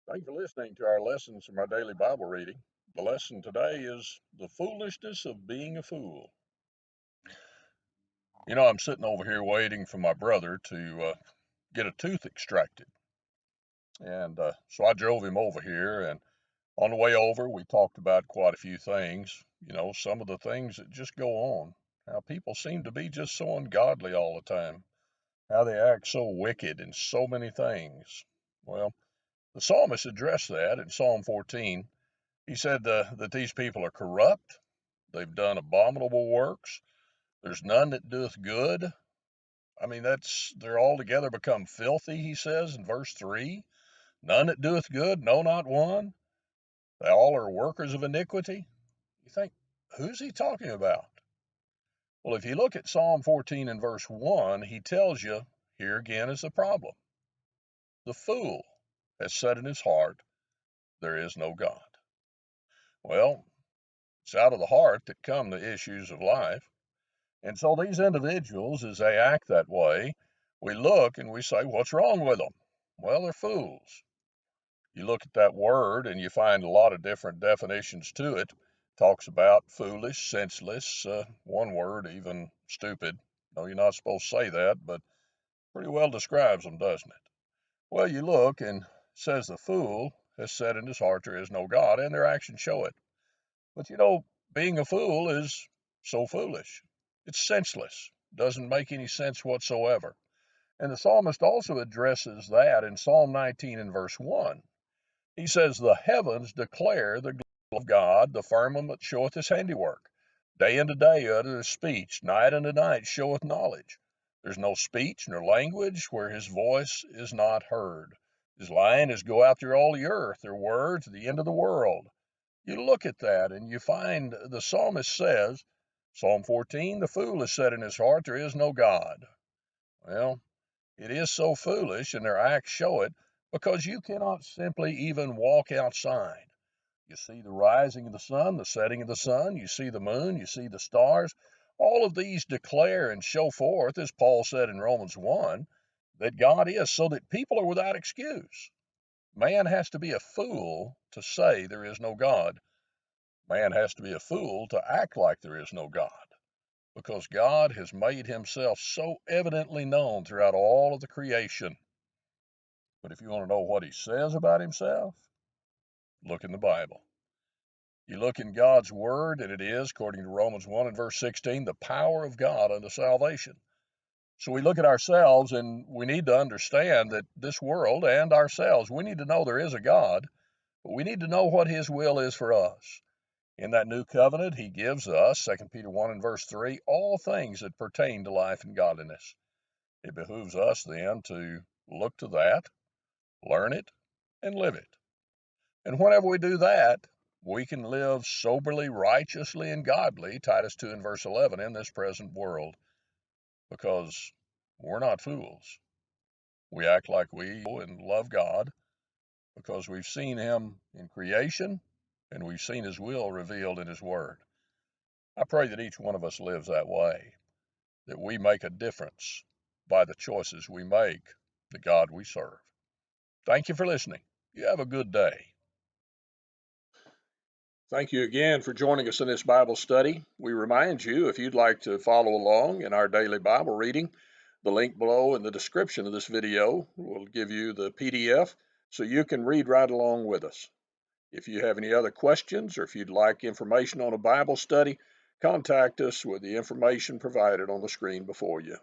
Thank you for listening to our lessons from our daily Bible reading. The lesson today is the foolishness of being a fool. I'm sitting over here waiting for my brother to get a tooth extracted. And so I drove him over here. And on the way over, we talked about quite a few things. Some of the things that just go on. How people seem to be just so ungodly all the time. How they act so wicked in so many things. Well, the psalmist addressed that in Psalm 14. He said that these people are corrupt. They've done abominable works. There's none that doeth good. They're altogether become filthy, he says in verse 3. None that doeth good, no, not one. They all are workers of iniquity. You think, who's he talking about? Well, if you look at Psalm 14 and verse 1, he tells you, here again is the problem. The fool has said in his heart, there is no God. Well, it's out of the heart that come the issues of life. And so these individuals, as they act that way, we look and we say, what's wrong with them? Well, they're fools. You look at that word and you find a lot of different definitions to it. Talks about foolish, senseless, one word, even stupid. No, you're not supposed to say that, but pretty well describes them, doesn't it? Well, you look and it says the fool has said in his heart there is no God, and their actions show it. But being a fool is so foolish. It's senseless. Doesn't make any sense whatsoever. And the psalmist also addresses that in Psalm 19 and verse 1. He says, the heavens declare the glory of God, the firmament showeth his handiwork. Day unto day uttereth speech, night unto night showeth knowledge. There's no speech nor language where his voice is not heard. His line is go out through all the earth, their words to the end of the world. You look at that and you find the psalmist says, Psalm 14, the fool has said in his heart, there is no God. Well, it is so foolish, and their acts show it, because you cannot simply even walk outside. You see the rising of the sun, the setting of the sun, you see the moon, you see the stars. All of these declare and show forth, as Paul said in Romans 1, that God is, so that people are without excuse. Man has to be a fool to say there is no God. Man has to be a fool to act like there is no God, because God has made himself so evidently known throughout all of the creation. But if you want to know what he says about himself, look in the Bible. You look in God's word, and it is, according to Romans 1 and verse 16, the power of God unto salvation. So we look at ourselves, and we need to understand that this world and ourselves, we need to know there is a God, but we need to know what his will is for us. In that new covenant, he gives us, 2 Peter 1 and verse 3, all things that pertain to life and godliness. It behooves us then to look to that, learn it, and live it. And whenever we do that, we can live soberly, righteously, and godly, Titus 2 and verse 11, in this present world, because we're not fools. We act like we know and love God because we've seen him in creation and we've seen his will revealed in his word. I pray that each one of us lives that way, that we make a difference by the choices we make, the God we serve. Thank you for listening. You have a good day. Thank you again for joining us in this Bible study. We remind you, if you'd like to follow along in our daily Bible reading, the link below in the description of this video will give you the PDF so you can read right along with us. If you have any other questions or if you'd like information on a Bible study, contact us with the information provided on the screen before you.